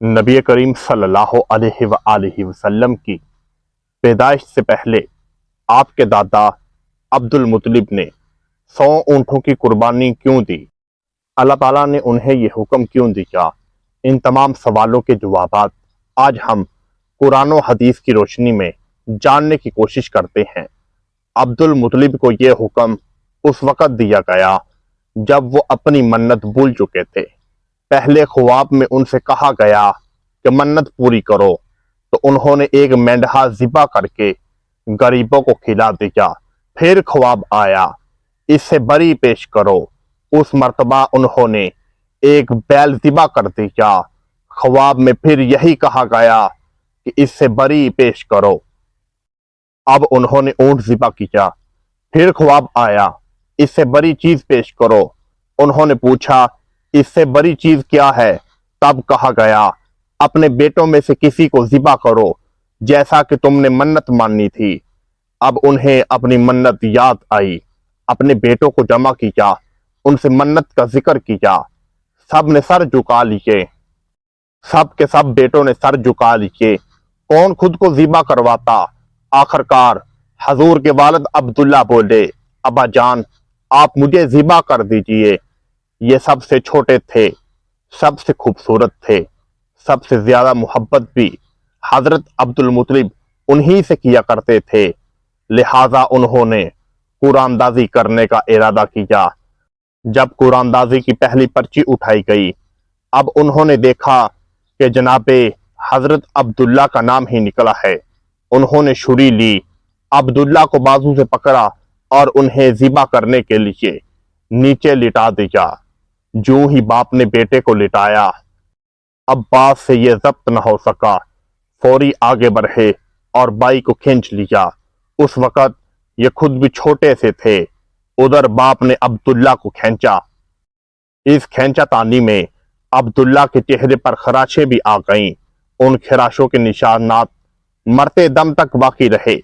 نبی کریم صلی اللہ علیہ وآلہ وسلم کی پیدائش سے پہلے آپ کے دادا عبد المطلب نے 100 اونٹوں کی قربانی کیوں دی؟ اللہ تعالیٰ نے انہیں یہ حکم کیوں دیا؟ ان تمام سوالوں کے جوابات آج ہم قرآن و حدیث کی روشنی میں جاننے کی کوشش کرتے ہیں۔ عبد المطلب کو یہ حکم اس وقت دیا گیا جب وہ اپنی منت بھول چکے تھے۔ پہلے خواب میں ان سے کہا گیا کہ منت پوری کرو، تو انہوں نے ایک مینڈھا ذبح کر کے غریبوں کو کھلا دیا۔ پھر خواب آیا اس سے بری پیش کرو، اس مرتبہ انہوں نے ایک بیل ذبح کر دیا۔ خواب میں پھر یہی کہا گیا کہ اس سے بری پیش کرو، اب انہوں نے اونٹ ذبح کیا۔ پھر خواب آیا اس سے بری چیز پیش کرو، انہوں نے پوچھا اس سے بری چیز کیا ہے؟ تب کہا گیا اپنے بیٹوں میں سے کسی کو ذبح کرو جیسا کہ تم نے منت مانی تھی۔ اب انہیں اپنی منت یاد آئی، اپنے بیٹوں کو جمع کیا، ان سے منت کا ذکر کیا۔ سب نے سر جھکا لیے، سب کے سب بیٹوں نے سر جھکا لیے۔ کون خود کو ذبح کرواتا؟ آخرکار حضور کے والد عبداللہ بولے، ابا جان آپ مجھے ذبح کر دیجئے۔ یہ سب سے چھوٹے تھے، سب سے خوبصورت تھے، سب سے زیادہ محبت بھی حضرت عبد المطلب انہی سے کیا کرتے تھے، لہٰذا انہوں نے قرآن دازی کرنے کا ارادہ کیا۔ جب قرآن دازی کی پہلی پرچی اٹھائی گئی، اب انہوں نے دیکھا کہ جناب حضرت عبداللہ کا نام ہی نکلا ہے۔ انہوں نے چھری لی، عبداللہ کو بازو سے پکڑا اور انہیں ذبح کرنے کے لیے نیچے لٹا دیا۔ جو ہی باپ نے بیٹے کو لٹایا، عباس سے یہ ضبط نہ ہو سکا، فوری آگے بڑھے اور بائی کو کھینچ لیا۔ اس وقت یہ خود بھی چھوٹے سے تھے۔ ادھر باپ نے عبداللہ کو کھینچا، اس کھینچا تانی میں عبداللہ کے چہرے پر خراشیں بھی آ گئیں۔ ان خراشوں کے نشانات مرتے دم تک باقی رہے۔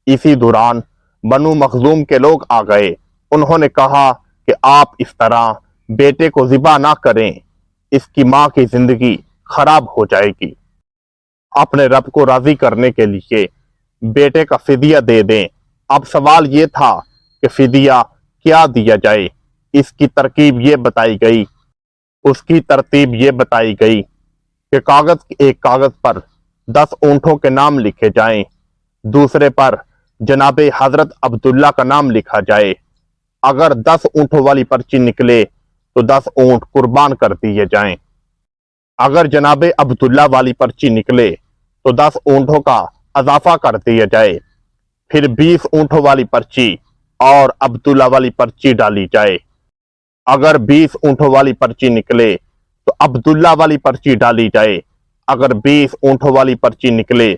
اسی دوران بنو مخزوم کے لوگ آ گئے۔ انہوں نے کہا کہ آپ اس طرح بیٹے کو ذبح نہ کریں، اس کی ماں کی زندگی خراب ہو جائے گی۔ اپنے رب کو راضی کرنے کے لیے بیٹے کا فدیہ دے دیں۔ اب سوال یہ تھا کہ فدیہ کیا دیا جائے۔ اس کی ترکیب یہ بتائی گئی، اس کی ترتیب یہ بتائی گئی کہ ایک کاغذ پر 10 اونٹوں کے نام لکھے جائیں، دوسرے پر جناب حضرت عبداللہ کا نام لکھا جائے۔ اگر 10 اونٹوں والی پرچی نکلے تو 10 اونٹ قربان کر دیے جائیں۔ اگر جناب عبداللہ والی پرچی نکلے تو 10 اونٹوں کا اضافہ کر دیا جائے، پھر 20 اونٹوں والی پرچی اور عبداللہ والی پرچی ڈالی جائے۔ اگر 20 اونٹوں والی پرچی نکلے تو عبداللہ والی پرچی ڈالی جائے۔ اگر 20 اونٹوں والی پرچی نکلے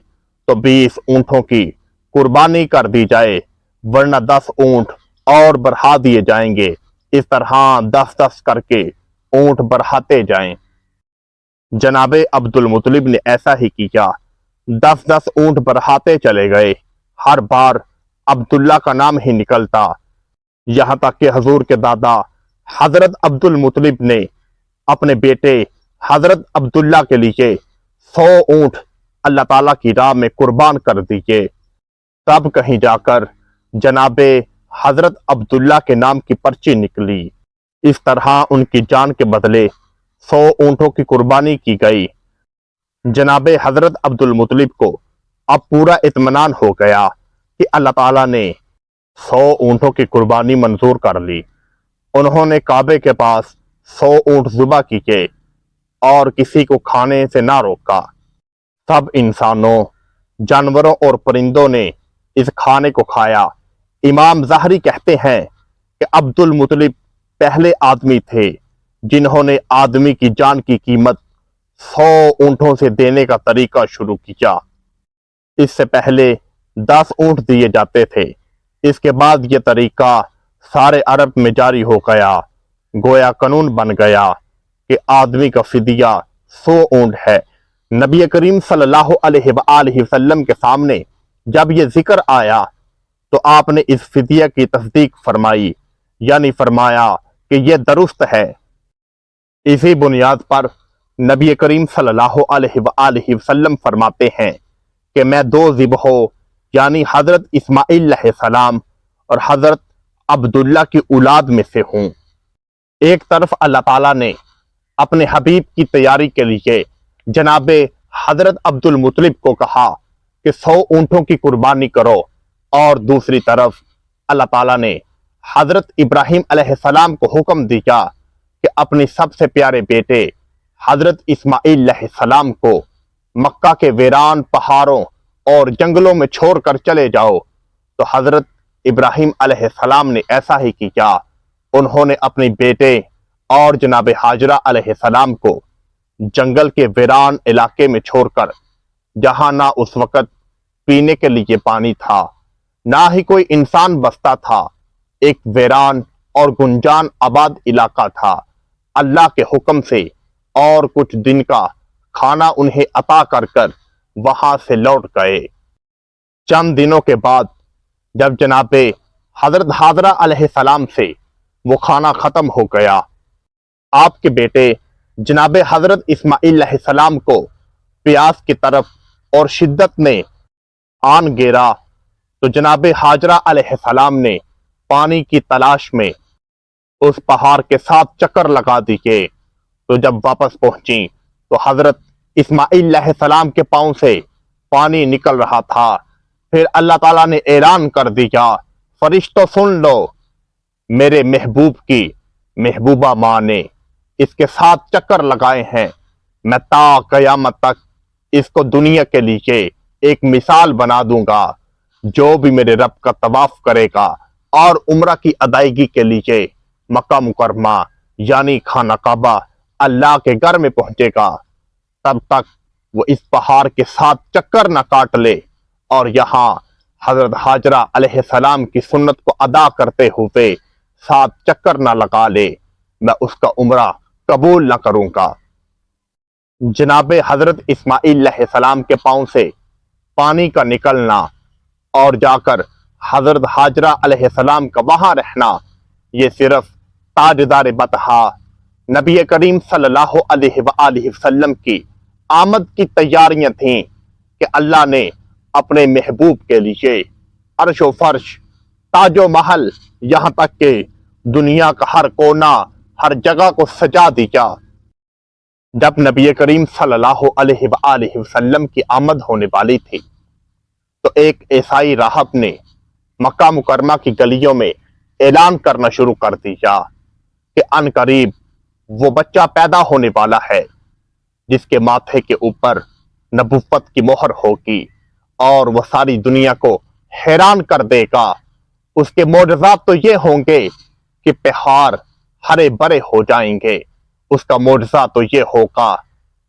تو 20 اونٹوں کی قربانی کر دی جائے، ورنہ 10 اونٹ اور بڑھا دیے جائیں گے۔ اس طرح 10 کر کے اونٹ بڑھاتے جائیں۔ جناب عبد المطلب نے ایسا ہی کیا، 10 اونٹ بڑھاتے چلے گئے۔ ہر بار عبداللہ کا نام ہی نکلتا، یہاں تک کہ حضور کے دادا حضرت عبد المطلب نے اپنے بیٹے حضرت عبداللہ کے لیے 100 اونٹ اللہ تعالیٰ کی راہ میں قربان کر دیے۔ تب کہیں جا کر جناب حضرت عبداللہ کے نام کی پرچی نکلی۔ اس طرح ان کی جان کے بدلے 100 اونٹوں کی قربانی کی گئی۔ جناب حضرت عبد المطلب کو اب پورا اطمینان ہو گیا کہ اللہ تعالیٰ نے 100 اونٹوں کی قربانی منظور کر لی۔ انہوں نے کعبے کے پاس 100 اونٹ ذبح کیے اور کسی کو کھانے سے نہ روکا۔ سب انسانوں، جانوروں اور پرندوں نے اس کھانے کو کھایا۔ امام ظاہری کہتے ہیں کہ عبد المطلب پہلے آدمی تھے جنہوں نے آدمی کی جان کی قیمت 100 اونٹوں سے دینے کا طریقہ شروع کیا۔ اس سے پہلے 10 اونٹ دیے جاتے تھے۔ اس کے بعد یہ طریقہ سارے عرب میں جاری ہو گیا، گویا قانون بن گیا کہ آدمی کا فدیہ 100 اونٹ ہے۔ نبی کریم صلی اللہ علیہ وآلہ وسلم کے سامنے جب یہ ذکر آیا تو آپ نے اس فدیہ کی تصدیق فرمائی، یعنی فرمایا کہ یہ درست ہے۔ اسی بنیاد پر नबी करीम सल्लल्लाहु अलैहि वसल्लम फरमाते हैं कि मैं दो ज़िबहों यानी हज़रत इस्माइल अलैहिस्सलाम और हज़रत अब्दुल्ला की औलाद में से हूँ। एक तरफ अल्लाह ताला ने अपने हबीब की तैयारी के लिए जनाबे हज़रत अब्दुल मुत्तलिब को कहा कि 100 ऊँटों की कुर्बानी करो, और दूसरी तरफ अल्लाह ताला ने हज़रत इब्राहीम अलैहिस्सलाम को हुक्म दिया कि अपने सबसे प्यारे बेटे हज़रत इस्माइल अलैहिस्सलाम को मक्का के वीरान पहाड़ों और जंगलों में छोड़कर चले जाओ। तो हज़रत इब्राहीम अलैहिस्सलाम ने ऐसा ही किया। उन्होंने अपने बेटे और जनाब हाजरा अलैहिस्सलाम को जंगल के वीरान इलाके में छोड़कर, जहां ना उस वक़्त पीने के लिए पानी था, ना ही कोई इंसान बसता था, एक वीरान और गुंजान आबाद इलाका था, अल्लाह के हुक्म से और कुछ दिन का खाना उन्हें अता कर कर वहां से लौट गए। चंद दिनों के बाद जब जनाबे हजरत हाजरा अलैहिस्सलाम से वो खाना खत्म हो गया, आपके बेटे जनाबे हजरत इस्माइल अलैहिस्सलाम को प्यास की तरफ और शिद्दत ने आन गेरा, तो जनाबे हाजरा अलैहिस्सलाम ने पानी की तलाश में उस पहाड़ के साथ चक्कर लगा दिए। तो जब वापस पहुंची तो हजरत इस्माइल अलैहिस्सलाम के पांव से पानी निकल रहा था। फिर अल्लाह ताला ने ऐलान कर दिया, फरिश्तों सुन लो, मेरे महबूब की महबूबा माँ ने इसके साथ चक्कर लगाए हैं। मैं ता कयामत तक इसको दुनिया के लिए एक मिसाल बना दूंगा। जो भी मेरे रब का तवाफ करेगा और उम्रा की अदायगी के लिए मक्का मुकरमा यानी खाना काबा अल्लाह के घर में पहुंचेगा, तब तक वो इस पहाड़ के साथ चक्कर न काट ले और यहाँ हजरत हाजरा अलैहिस्सलाम की सुन्नत को अदा करते हुए साथ चक्कर न लगा ले, मैं उसका उम्रा कबूल न करूंगा। जनाबे हजरत इस्माइल अलैहिस्सलाम के पांव से पानी का निकलना और जाकर हजरत हाजरा अलैहिस्सलाम का वहां रहना, ये सिर्फ ताजदार बतहा नबी करीम सल्लल्लाहु अलैहि वसल्लम की आमद की तैयारियां थीं कि अल्लाह ने अपने महबूब के लिए अर्श व फर्श, ताजो महल, यहाँ तक कि दुनिया का हर कोना, हर जगह को सजा दिया। जब नबी करीम सल्लल्लाहु अलैहि वसल्लम की आमद होने वाली थी तो एक ईसाई राहब ने मक्का मुकरमा की गलियों में ऐलान करना शुरू कर दिया कि अनकरीब वो बच्चा पैदा होने वाला है जिसके माथे के ऊपर नबुव्वत की मोहर होगी और वह सारी दुनिया को हैरान कर देगा। उसके मोजज़ात तो ये होंगे कि पहाड़ हरे भरे हो जाएंगे। उसका मोजज़ा तो ये होगा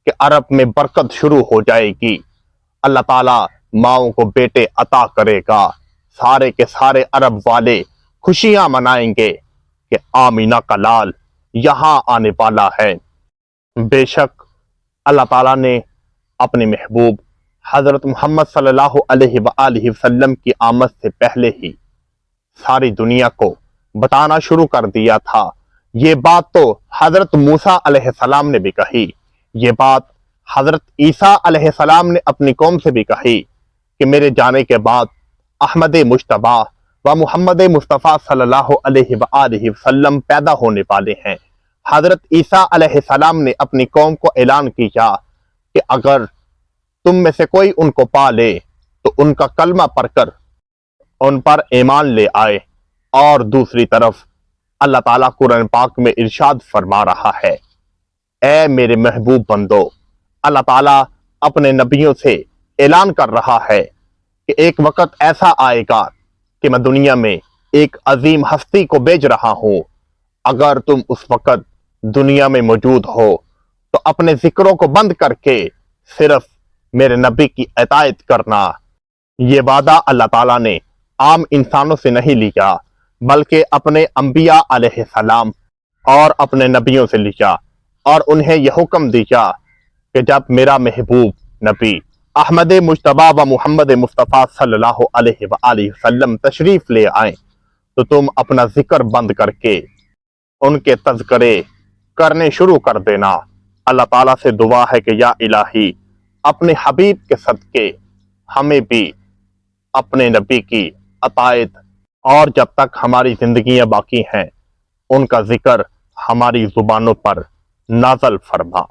कि अरब में बरकत शुरू हो जाएगी। अल्लाह ताला माओं को बेटे अता करेगा। सारे के सारे अरब वाले खुशियां मनाएंगे कि आमीना का लाल यहाँ आने वाला है। बेशक अल्लाह ताला ने अपने महबूब हजरत मोहम्मद सल्लल्लाहु अलैहि वसल्लम की आमद से पहले ही सारी दुनिया को बताना शुरू कर दिया था। ये बात तो हजरत मूसा अलैहिस्सलाम ने भी कही, ये बात हजरत ईसा अलैहिस्सलाम ने अपनी कौम से भी कही कि मेरे जाने के बाद अहमद मुश्तबा व मोहम्मद मुस्तफ़ा सल्लल्लाहु अलैहि वसल्लम पैदा होने वाले हैं। हजरत ईसा अलैहिस्सलाम ने अपनी कौम को ऐलान किया कि अगर तुम में से कोई उनको पा ले तो उनका कलमा पढ़कर उन पर ईमान ले आए। और दूसरी तरफ अल्लाह ताला कुरान पाक में इरशाद फरमा रहा है, ए मेरे महबूब बंदो, अल्लाह ताला अपने नबियों से ऐलान कर रहा है कि एक वक्त ऐसा आएगा कि मैं दुनिया में एक अजीम हस्ती को भेज रहा हूं। अगर तुम उस वक्त दुनिया में मौजूद हो तो अपने जिक्रों को बंद करके सिर्फ मेरे नबी की इताअत करना। ये वादा अल्लाह ताला ने आम इंसानों से नहीं लिया बल्कि अपने अंबिया अलैहिस्सलाम और अपने नबियों से लिया और उन्हें यह हुक्म दिया कि जब मेरा महबूब नबी अहमद मुश्तबा व मोहम्मद मुस्तफ़ा सल्लल्लाहु अलैहि वसल्लम तशरीफ ले आए तो तुम अपना जिक्र बंद करके उनके तज़किरे करने शुरू कर देना। اللہ تعالیٰ سے دعا ہے کہ یا الہی اپنے حبیب کے صدقے ہمیں بھی اپنے نبی کی اطاعت اور جب تک ہماری زندگیاں باقی ہیں ان کا ذکر ہماری زبانوں پر نازل فرما۔